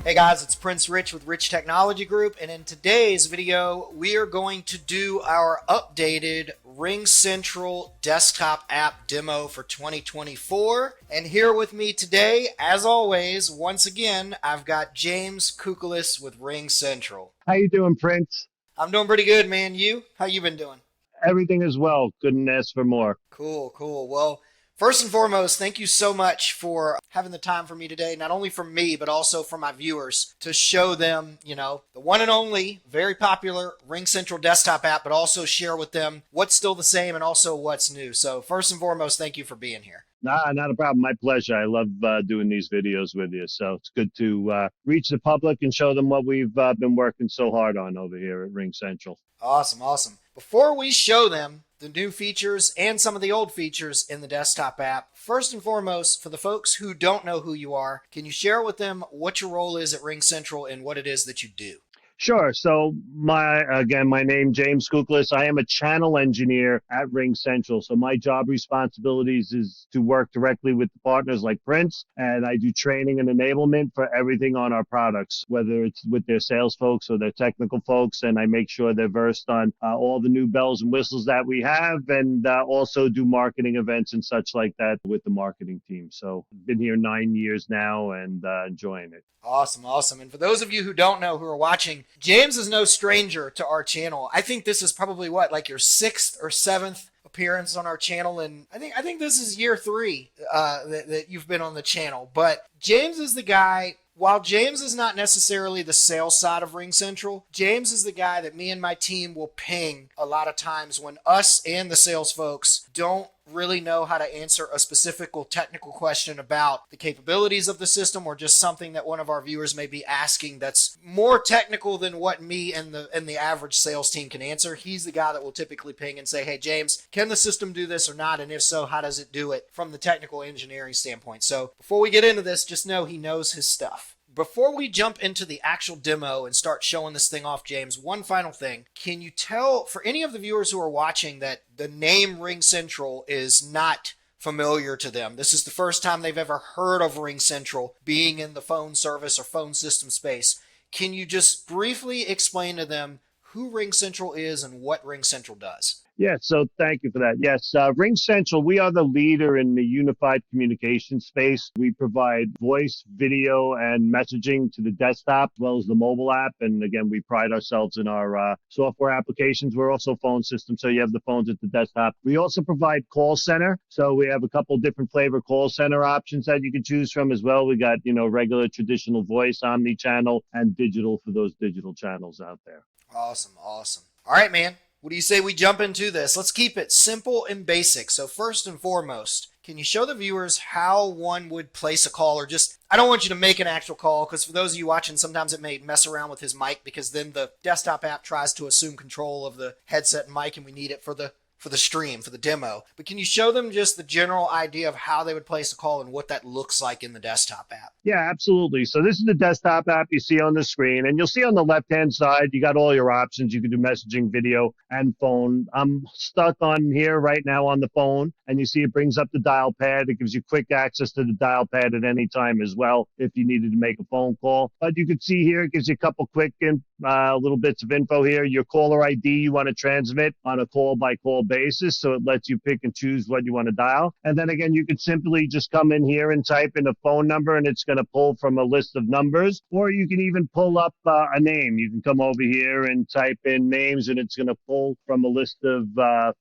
Hey guys, it's Prince Rich with Rich Technology Group, and in today's video, we are going to do our updated RingCentral desktop app demo for 2024. And here with me today, as always, once again, I've got James Kukalis with RingCentral. How you doing, Prince? I'm doing pretty good, man. You? How you been doing? Everything is well. Couldn't ask for more. Cool. Well, first and foremost, thank you so much for having the time for me today, not only for me, but also for my viewers to show them, the one and only, very popular RingCentral desktop app, but also share with them what's still the same and also what's new. So first and foremost, thank you for being here. Nah, not a problem. My pleasure. I love doing these videos with you. So it's good to reach the public and show them what we've been working so hard on over here at RingCentral. Awesome. Before we show them the new features and some of the old features in the desktop app, first and foremost, for the folks who don't know who you are, can you share with them what your role is at RingCentral and what it is that you do? Sure. So my name James Kukalis. I am a channel engineer at RingCentral. So my job responsibilities is to work directly with the partners like Prince, and I do training and enablement for everything on our products, whether it's with their sales folks or their technical folks, and I make sure they're versed on all the new bells and whistles that we have, and also do marketing events and such like that with the marketing team. So I've been here 9 years now and enjoying it. Awesome. And for those of you who don't know, who are watching, James is no stranger to our channel. I think this is probably like your 6th or 7th appearance on our channel, and I think this is year 3 that you've been on the channel. But James is the guy. While James is not necessarily the sales side of RingCentral, James is the guy that me and my team will ping a lot of times when us and the sales folks don't really know how to answer a specific technical question about the capabilities of the system, or just something that one of our viewers may be asking that's more technical than what me and the average sales team can answer. He's the guy that will typically ping and say, hey James, can the system do this or not? And if so, how does it do it from the technical engineering standpoint? So before we get into this, just know he knows his stuff. Before we jump into the actual demo and start showing this thing off, James, one final thing. Can you tell, for any of the viewers who are watching, that the name RingCentral is not familiar to them? This is the first time they've ever heard of RingCentral being in the phone service or phone system space. Can you just briefly explain to them who RingCentral is and what RingCentral does? Yeah, so thank you for that. Yes, RingCentral, we are the leader in the unified communication space. We provide voice, video, and messaging to the desktop, as well as the mobile app. And again, we pride ourselves in our software applications. We're also a phone system, so you have the phones at the desktop. We also provide call center. So we have a couple different flavor call center options that you can choose from as well. We got, regular traditional voice, omni-channel, and digital for those digital channels out there. Awesome. All right, man. What do you say we jump into this? Let's keep it simple and basic. So first and foremost, can you show the viewers how one would place a call, or just, I don't want you to make an actual call, because for those of you watching, sometimes it may mess around with his mic, because then the desktop app tries to assume control of the headset and mic, and we need it for the stream, for the demo. But can you show them just the general idea of how they would place a call and what that looks like in the desktop app? Yeah, absolutely. So this is the desktop app you see on the screen, and you'll see on the left-hand side, you got all your options. You can do messaging, video, and phone. I'm stuck on here right now on the phone, and you see it brings up the dial pad. It gives you quick access to the dial pad at any time as well if you needed to make a phone call. But you can see here, it gives you a couple quick little bits of info here. Your caller ID you want to transmit on a call-by-call basis, so it lets you pick and choose what you want to dial. And then again, you could simply just come in here and type in a phone number, and it's going to pull from a list of numbers, or you can even pull up a name. You can come over here and type in names, and it's going to pull from a list of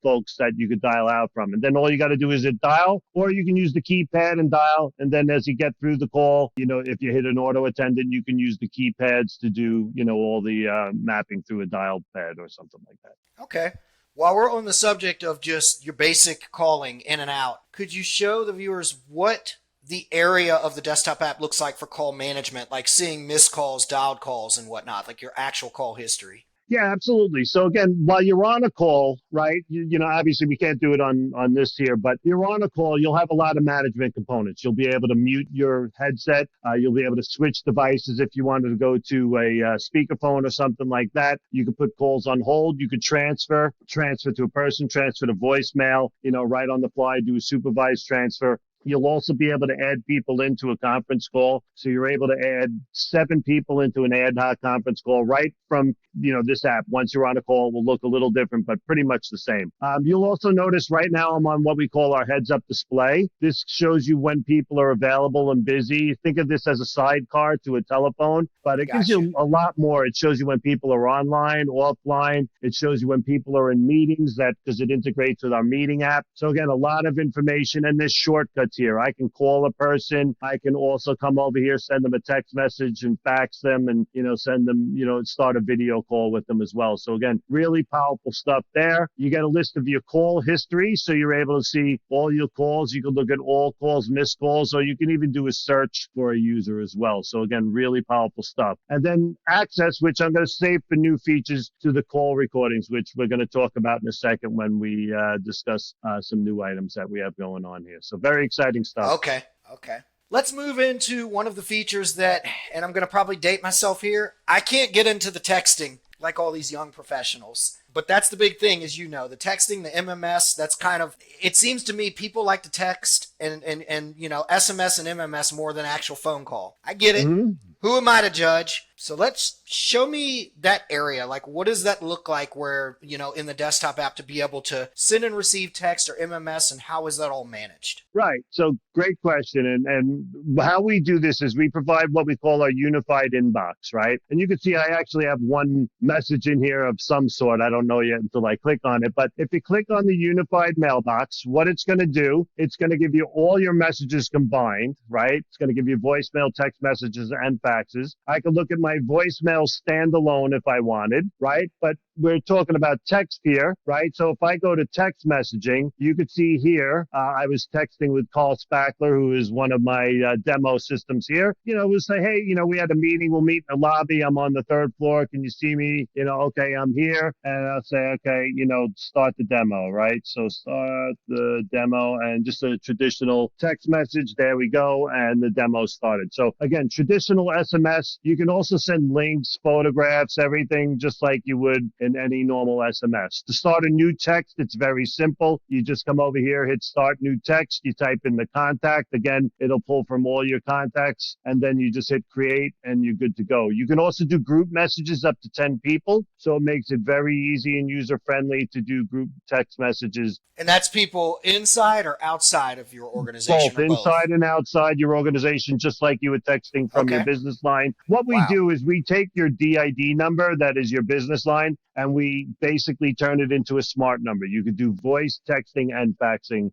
folks that you could dial out from. And then all you got to do is hit dial, or you can use the keypad and dial. And then as you get through the call, if you hit an auto attendant, you can use the keypads to do, all the mapping through a dial pad or something like that. Okay. While we're on the subject of just your basic calling in and out, could you show the viewers what the area of the desktop app looks like for call management, like seeing missed calls, dialed calls, and whatnot, like your actual call history? Yeah, absolutely. So again, while you're on a call, right, obviously we can't do it on this here, but you're on a call, you'll have a lot of management components. You'll be able to mute your headset. You'll be able to switch devices if you wanted to go to a speakerphone or something like that. You could put calls on hold. You could transfer to a person, transfer to voicemail, right on the fly, do a supervised transfer. You'll also be able to add people into a conference call. So you're able to add 7 people into an ad hoc conference call right from, this app. Once you're on a call, it will look a little different, but pretty much the same. You'll also notice right now I'm on what we call our heads up display. This shows you when people are available and busy. Think of this as a sidecar to a telephone, but it gives you a lot more. It shows you when people are online, offline. It shows you when people are in meetings, that because it integrates with our meeting app. So again, a lot of information, and there's shortcuts here. I can call a person. I can also come over here, send them a text message and fax them, and send them, start a video call with them as well. So again, really powerful stuff there. You get a list of your call history, so you're able to see all your calls. You can look at all calls, missed calls, or you can even do a search for a user as well. So again, really powerful stuff. And then access, which I'm going to save for new features, to the call recordings, which we're going to talk about in a second when we discuss some new items that we have going on here. So very exciting stuff. Okay. Let's move into one of the features that, and I'm going to probably date myself here, I can't get into the texting like all these young professionals. But that's the big thing, is, the texting, the MMS, that's kind of, it seems to me people like to text and SMS and MMS more than actual phone call. I get it. Mm-hmm. Who am I to judge? So let's show me that area. Like, what does that look like where, in the desktop app, to be able to send and receive text or MMS, and how is that all managed? Right. So great question. And how we do this is we provide what we call our unified inbox, right? And you can see I actually have one message in here of some sort. I don't know yet until I click on it. But if you click on the unified mailbox, what it's going to do, it's going to give you all your messages combined, right? It's going to give you voicemail, text messages, and faxes. I can look at my voicemail standalone if I wanted, right? But we're talking about text here, right? So if I go to text messaging, you could see here, I was texting with Carl Spackler, who is one of my demo systems here. We'll say, hey, we had a meeting. We'll meet in the lobby. I'm on the 3rd floor. Can you see me? Okay, I'm here. And I'll say, okay, start the demo, right? So start the demo, and just a traditional text message. There we go. And the demo started. So again, traditional SMS. You can also send links, photographs, everything, just like you would in any normal SMS. To start a new text, it's very simple. You just come over here, hit start new text. You type in the contact. Again, it'll pull from all your contacts, and then you just hit create, and you're good to go. You can also do group messages up to 10 people. So it makes it very easy and user-friendly to do group text messages. And that's people inside or outside of your organization? Both inside and outside your organization, just like you were texting from your business line. What we do is we take your DID number, that is your business line, and we basically turn it into a smart number. You could do voice, texting, and faxing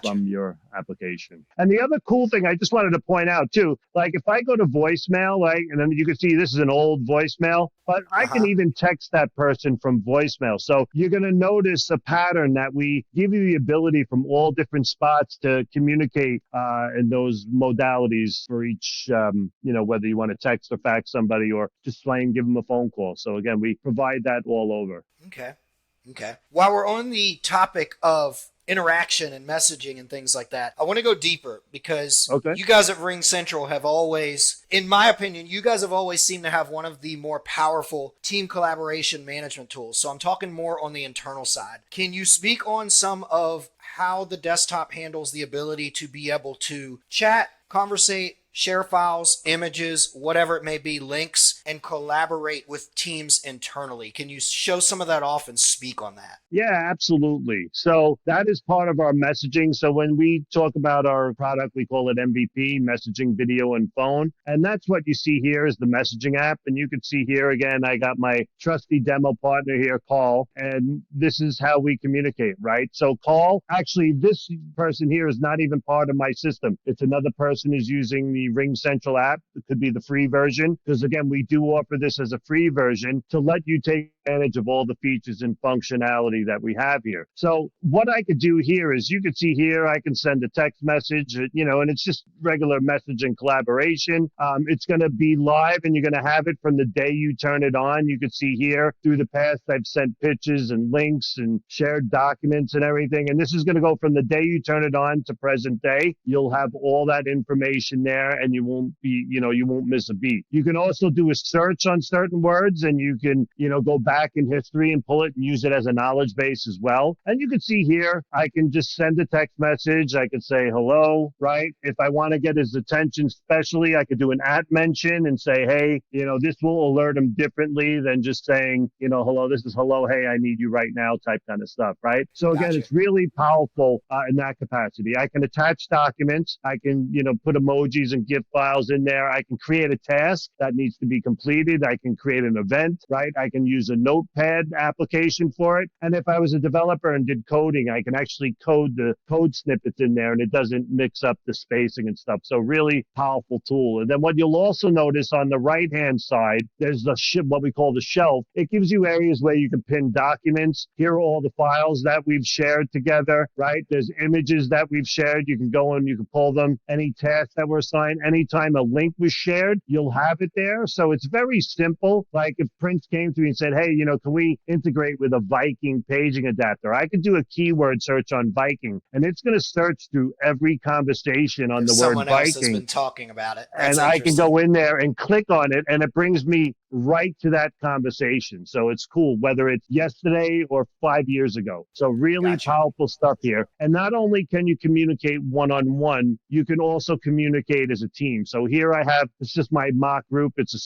from your application. And the other cool thing I just wanted to point out too, like if I go to voicemail, right, and then you can see this is an old voicemail, but I can even text that person from voicemail. So you're going to notice a pattern that we give you the ability from all different spots to communicate in those modalities for each, whether you want to text or fax somebody or just plain give them a phone call. So again, we provide that all over. Okay. While we're on the topic of interaction and messaging and things like that, I want to go deeper because you guys at RingCentral have always, in my opinion, you guys have always seemed to have one of the more powerful team collaboration management tools. So I'm talking more on the internal side. Can you speak on some of how the desktop handles the ability to be able to chat, conversate, share files, images, whatever it may be, links, and collaborate with teams internally? Can you show some of that off and speak on that? Yeah, absolutely. So that is part of our messaging. So when we talk about our product, we call it MVP, messaging, video, and phone. And that's what you see here is the messaging app. And you can see here, again, I got my trusty demo partner here, Carl, and this is how we communicate, right? So Carl, actually, this person here is not even part of my system. It's another person who's using the RingCentral app. It could be the free version, because again, we do offer this as a free version to let you take advantage of all the features and functionality that we have here. So what I could do here is you could see here, I can send a text message, and it's just regular messaging collaboration. It's going to be live and you're going to have it from the day you turn it on. You could see here through the past, I've sent pictures and links and shared documents and everything. And this is going to go from the day you turn it on to present day. You'll have all that information there and you won't be, you won't miss a beat. You can also do a search on certain words and you can, go back back in history and pull it and use it as a knowledge base as well. And you can see here, I can just send a text message. I can say hello, right? If I want to get his attention specially, I could do an at mention and say, hey, this will alert him differently than just saying, hello, this is hello, hey, I need you right now type kind of stuff, right? So again, Gotcha. it's really powerful in that capacity. I can attach documents. I can, put emojis and GIF files in there. I can create a task that needs to be completed. I can create an event, right? I can use a notepad application for it. And if I was a developer and did coding, I can actually code the code snippets in there and it doesn't mix up the spacing and stuff. So really powerful tool. And then what you'll also notice on the right-hand side, there's what we call the shelf. It gives you areas where you can pin documents. Here are all the files that we've shared together, right? There's images that we've shared. You can go and you can pull them. Any tasks that were assigned, anytime a link was shared, you'll have it there. So it's very simple. Like if Prince came to me and said, hey, can we integrate with a Viking paging adapter? I could do a keyword search on Viking and it's going to search through every conversation on If the word someone else has Viking. been talking about it, that's And I can interesting. go in there and click on it and it brings me right to that conversation. So it's cool, whether it's yesterday or 5 years ago. So really Gotcha. powerful stuff here. And not only can you communicate one-on-one, you can also communicate as a team. So here it's just my mock group. It's a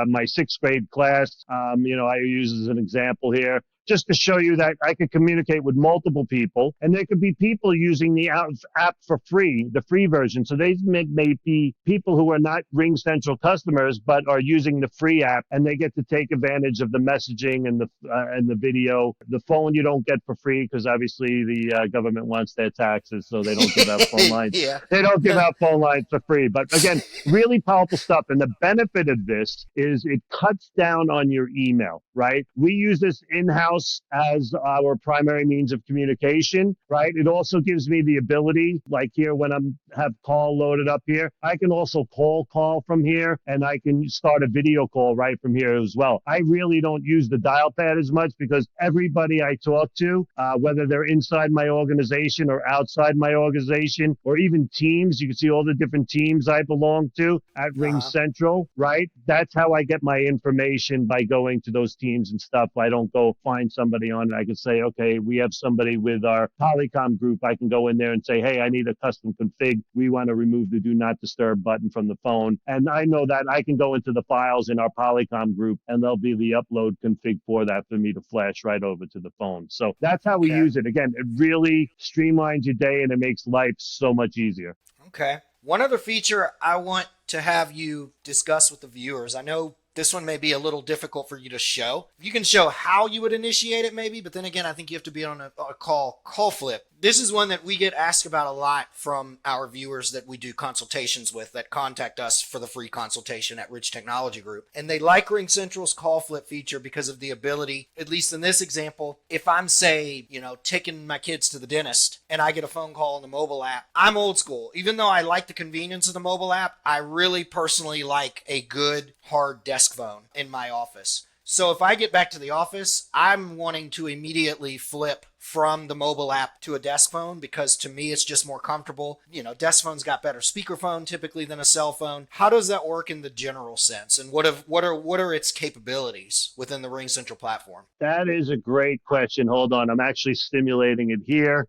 my sixth grade class. I use as an example here, just to show you that I could communicate with multiple people. And there could be people using the app for free, the free version. So they may be people who are not RingCentral customers, but are using the free app, and they get to take advantage of the messaging and the video. The phone you don't get for free because obviously the government wants their taxes, so they don't give out phone lines. Yeah. They don't give out phone lines for free. But again, really powerful stuff. And the benefit of this is it cuts down on your email, right? We use this in-house as our primary means of communication, right? It also gives me the ability, like here when have call loaded up here, I can also call from here, and I can start a video call right from here as well. I really don't use the dial pad as much because everybody I talk to, whether they're inside my organization or outside my organization, or even teams, you can see all the different teams I belong to at Uh-huh. RingCentral, right? That's how I get my information, by going to those teams and stuff. I don't go find somebody on it. I can say, okay, we have somebody with our Polycom group. I can go in there and say, hey, I need a custom config. We want to remove the do not disturb button from the phone. And I know that I can go into the files in our Polycom group and there'll be the upload config for that for me to flash right over to the phone. So that's how we Okay. use it. Again, it really streamlines your day and it makes life so much easier. Okay. One other feature I want to have you discuss with the viewers. I know this one may be a little difficult for you to show. You can show how you would initiate it maybe, but then again, I think you have to be on a call flip. This is one that we get asked about a lot from our viewers that we do consultations with that contact us for the free consultation at Rich Technology Group. And they like RingCentral's call flip feature because of the ability, at least in this example, if I'm, say, taking my kids to the dentist and I get a phone call on the mobile app, I'm old school. Even though I like the convenience of the mobile app, I really personally like a good hard desk phone in my office. So if I get back to the office, I'm wanting to immediately flip from the mobile app to a desk phone because to me it's just more comfortable. Desk phones got better speakerphone typically than a cell phone. How does that work in the general sense, and what are its capabilities within the RingCentral platform? That is a great question. Hold on, I'm actually stimulating it here.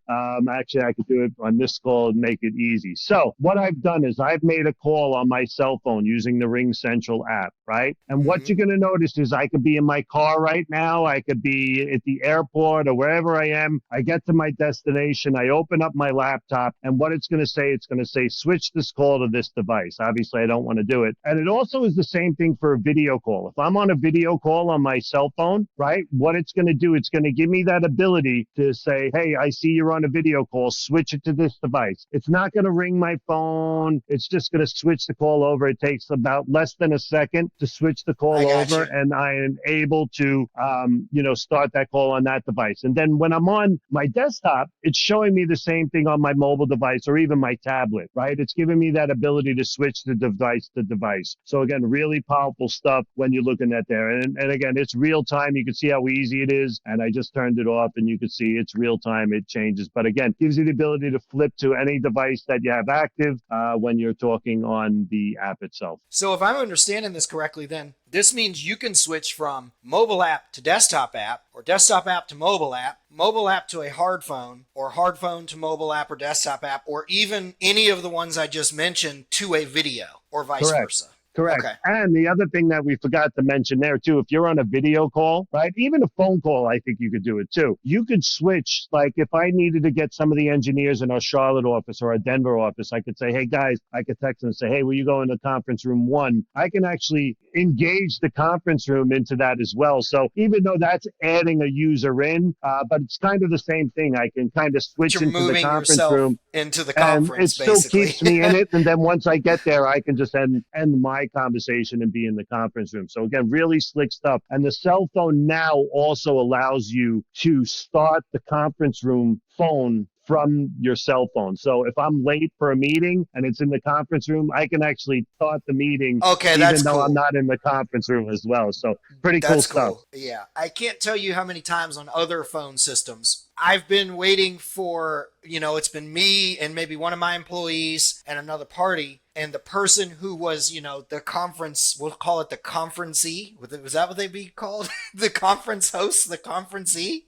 Actually, I could do it on this call and make it easy. So what I've done is I've made a call on my cell phone using the RingCentral app, right? And what Mm-hmm. you're going to notice is I could be in my car right now. I could be at the airport or wherever I am. I get to my destination. I open up my laptop, and what it's going to say, switch this call to this device. Obviously, I don't want to do it. And it also is the same thing for a video call. If I'm on a video call on my cell phone, right, what it's going to do, it's going to give me that ability to say, hey, I see you're on a video call. Switch it to this device. It's not going to ring my phone. It's just going to switch the call over. It takes about less than a second to switch the I call got over, you. and I am able to, start that call on that device. And then when I'm on my desktop, it's showing me the same thing on my mobile device or even my tablet, right? It's giving me that ability to switch the device to device. So again, really powerful stuff when you're looking at there. And again, it's real time. You can see how easy it is. And I just turned it off and you can see it's real time. It changes. But again, gives you the ability to flip to any device that you have active when you're talking on the app itself. So if I'm understanding this correctly, then This means you can switch from mobile app to desktop app, or desktop app to mobile app to a hard phone, or hard phone to mobile app or desktop app, or even any of the ones I just mentioned to a video, or vice Correct. versa. Correct. Okay. And the other thing that we forgot to mention there too, if you're on a video call, right? Even a phone call, I think you could do it too. You could switch, like if I needed to get some of the engineers in our Charlotte office or our Denver office, I could say, hey guys, I could text them and say, hey, will you go into conference room 1? I can actually engage the conference room into that as well. So even though that's adding a user in, but it's kind of the same thing. I can kind of switch You're into the moving conference yourself room into the and it conference, still basically. keeps me in it. And then once I get there, I can just end my conversation and be in the conference room. So again, really slick stuff. And the cell phone now also allows you to start the conference room phone from your cell phone. So if I'm late for a meeting and it's in the conference room, I can actually start the meeting Okay, even that's though cool. I'm not in the conference room as well. So pretty cool That's stuff. cool. Yeah. I can't tell you how many times on other phone systems I've been waiting for, it's been me and maybe one of my employees and another party. And the person who was, the conference, we'll call it the conferencee. Was that what they'd be called? The conference host, the conferencee.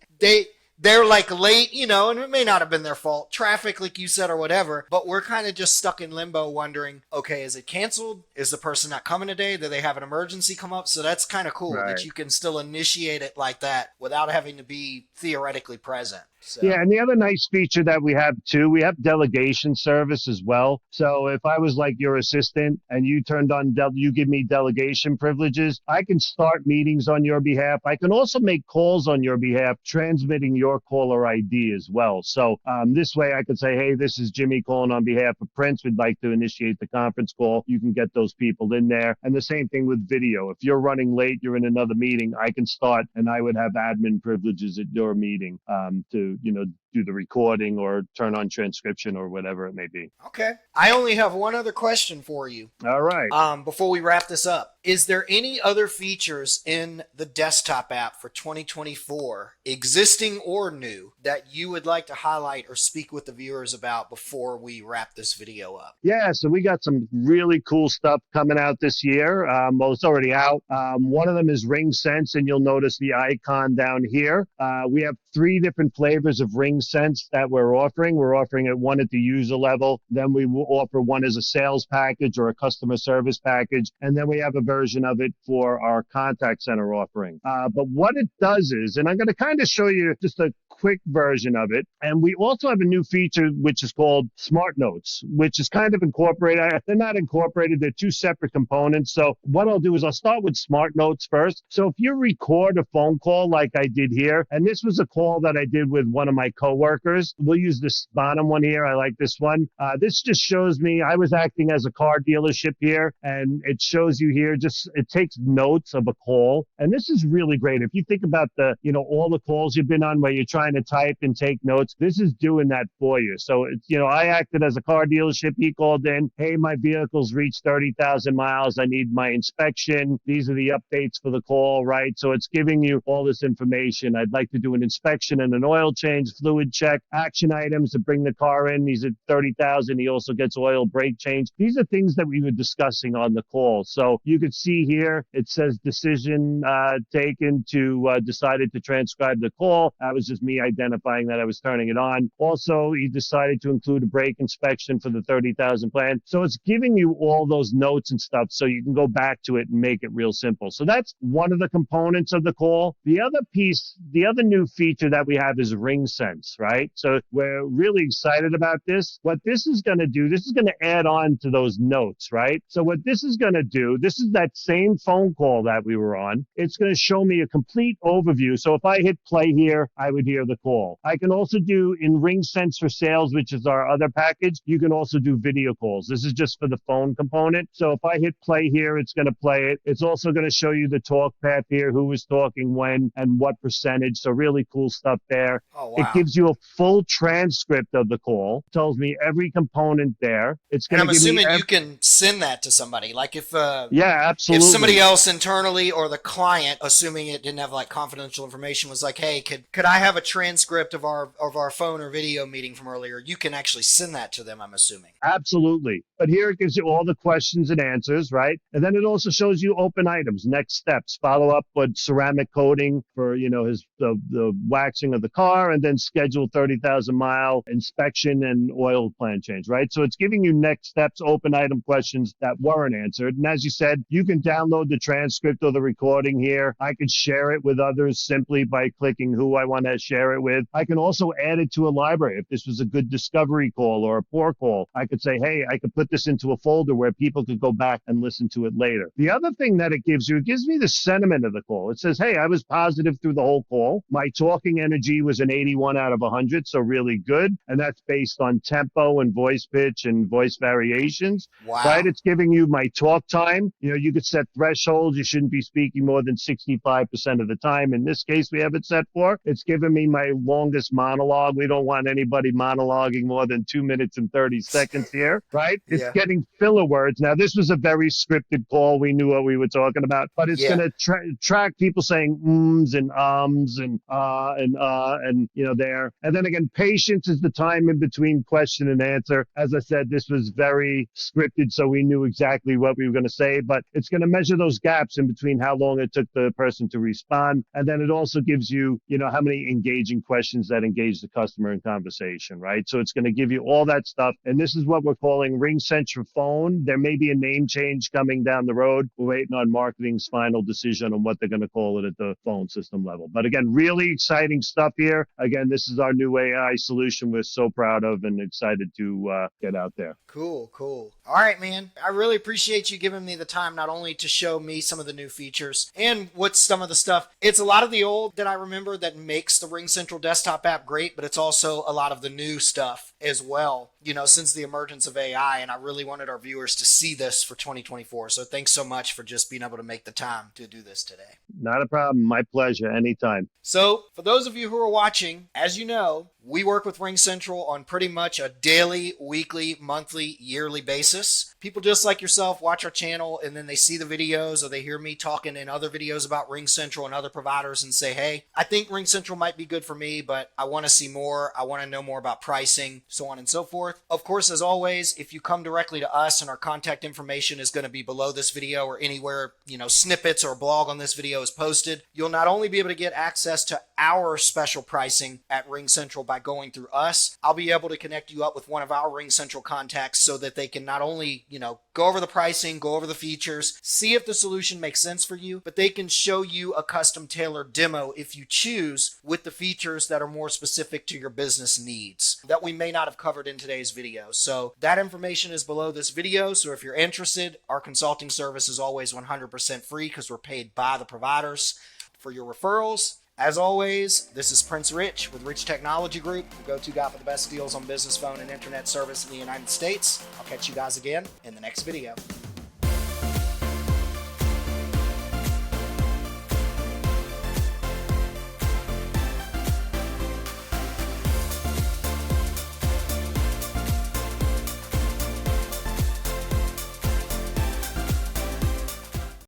They're like late, and it may not have been their fault. Traffic, like you said, or whatever. But we're kind of just stuck in limbo wondering, okay, is it canceled? Is the person not coming today? Do they have an emergency come up? So that's kind of cool Right. that you can still initiate it like that without having to be theoretically present. So. Yeah, and the other nice feature that we have too, we have delegation service as well. So if I was like your assistant and you turned on, you give me delegation privileges, I can start meetings on your behalf. I can also make calls on your behalf, transmitting your caller ID as well. So this way I could say, hey, this is Jimmy calling on behalf of Prince. We'd like to initiate the conference call. You can get those people in there. And the same thing with video. If you're running late, you're in another meeting, I can start and I would have admin privileges at your meeting to do the recording or turn on transcription or whatever it may be. Okay. I only have one other question for you. All right. Before we wrap this up, is there any other features in the desktop app for 2024, existing or new, that you would like to highlight or speak with the viewers about before we wrap this video up? Yeah, so we got some really cool stuff coming out this year. Well, it's already out. One of them is RingSense, and you'll notice the icon down here. We have 3 different flavors of RingSense that we're offering. We're offering it one at the user level. Then we will offer one as a sales package or a customer service package. And then we have a version of it for our contact center offering. But what it does is, and I'm going to kind of show you just a quick version of it. And we also have a new feature, which is called Smart Notes, which is kind of incorporated. They're not incorporated. They're 2 separate components. So what I'll do is I'll start with Smart Notes first. So if you record a phone call like I did here, and this was a call that I did with one of my coworkers, we'll use this bottom one here. I like this one. This just shows me I was acting as a car dealership here, and it shows you here it takes notes of a call. And this is really great. If you think about all the calls you've been on where you're trying to type and take notes, this is doing that for you. So it's, I acted as a car dealership. He called in, hey, my vehicle's reached 30,000 miles. I need my inspection. These are the updates for the call, right? So it's giving you all this information. I'd like to do an inspection and an oil change, fluid check, action items to bring the car in. He's at 30,000. He also gets oil, brake change. These are things that we were discussing on the call. So you could see here, it says decision taken to decided to transcribe the call. That was just me identifying that I was turning it on. Also, he decided to include a brake inspection for the 30,000 plan. So it's giving you all those notes and stuff so you can go back to it and make it real simple. So that's one of the components of the call. The other piece, the other new feature that we have is RingSense, right? So we're really excited about this. What this is going to do, this is going to add on to those notes, right? So what this is going to do, this is that same phone call that we were on. It's going to show me a complete overview. So if I hit play here, I would hear the call. I can also do in RingSense for Sales, which is our other package, you can also do video calls. This is just for the phone component. So if I hit play here, it's going to play it. It's also going to show you the talk path here, who was talking when and what percentage. So really cool stuff there. Oh, wow. It gives you a full transcript of the call, tells me every component there. It's And going I'm to give me assuming you can send that to somebody. Like yeah, if somebody absolutely. else internally or the client, assuming it didn't have like confidential information, was like, "Hey, could I have a transcript of our phone or video meeting from earlier?" You can actually send that to them, I'm assuming. Absolutely. But here it gives you all the questions and answers, right? And then it also shows you open items, next steps, follow up with ceramic coating for, the waxing of the car, and then schedule 30,000 mile inspection and oil plan change, right? So it's giving you next steps, open item questions that weren't answered. And as you said, you can download the transcript or the recording here. I can share it with others simply by clicking who I want to share it with. I can also add it to a library. If this was a good discovery call or a poor call, I could say, hey, I could put this into a folder where people could go back and listen to it later. The other thing that it gives me the sentiment of the call. It says, hey, I was positive through the whole call. My talking energy was an 81 out of 100, so really good. And that's based on tempo and voice pitch and voice variations, right? Wow. It's giving you my talk time. You could set thresholds. You shouldn't be speaking more than 65% of the time. In this case, we have it set for. It's giving me my longest monologue. We don't want anybody monologuing more than 2 minutes and 30 seconds here, right? It's Yeah. getting filler words. Now, this was a very scripted call. We knew what we were talking about, but it's Yeah. going to track people saying ums and ums and there. And then again, patience is the time in between question and answer. As I said, this was very scripted, so we knew exactly what we were going to say, but it's going to measure those gaps in between how long it took the person to respond. And then it also gives you, how many engaging questions that engage the customer in conversation, right? So it's going to give you all that stuff. And this is what we're calling RingCentral Phone. There may be a name change coming down the road. We're waiting on marketing's final decision on what they're going to call it at the phone system level. But again, really exciting stuff here. Again, this is our new AI solution we're so proud of and excited to get out there. Cool, cool. All right, man. I really appreciate you giving me the time not only to show me some of the new features and what's some of the stuff. It's a lot of the old that I remember that makes the RingCentral desktop app great, but it's also a lot of the new stuff as well, since the emergence of AI. And I really wanted our viewers to see this for 2024. So thanks so much for just being able to make the time to do this today. Not a problem. My pleasure. Anytime. So, for those of you who are watching, as you know, we work with RingCentral on pretty much a daily, weekly, monthly, yearly basis. People just like yourself watch our channel and then they see the videos or they hear me talking in other videos about RingCentral and other providers and say, hey, I think RingCentral might be good for me, but I want to see more. I want to know more about pricing, so on and so forth. Of course, as always, if you come directly to us and our contact information is going to be below this video or anywhere, snippets or a blog on this video is posted, you'll not only be able to get access to our special pricing at RingCentral by going through us, I'll be able to connect you up with one of our RingCentral contacts so that they can not only, go over the pricing, go over the features, see if the solution makes sense for you, but they can show you a custom tailored demo if you choose with the features that are more specific to your business needs that we may not have covered in today's video. So that information is below this video. So if you're interested, our consulting service is always 100% free because we're paid by the providers. For your referrals, as always, this is Prince Rich with Rich Technology Group, the go-to guy for the best deals on business phone and internet service in the United States. I'll catch you guys again in the next video.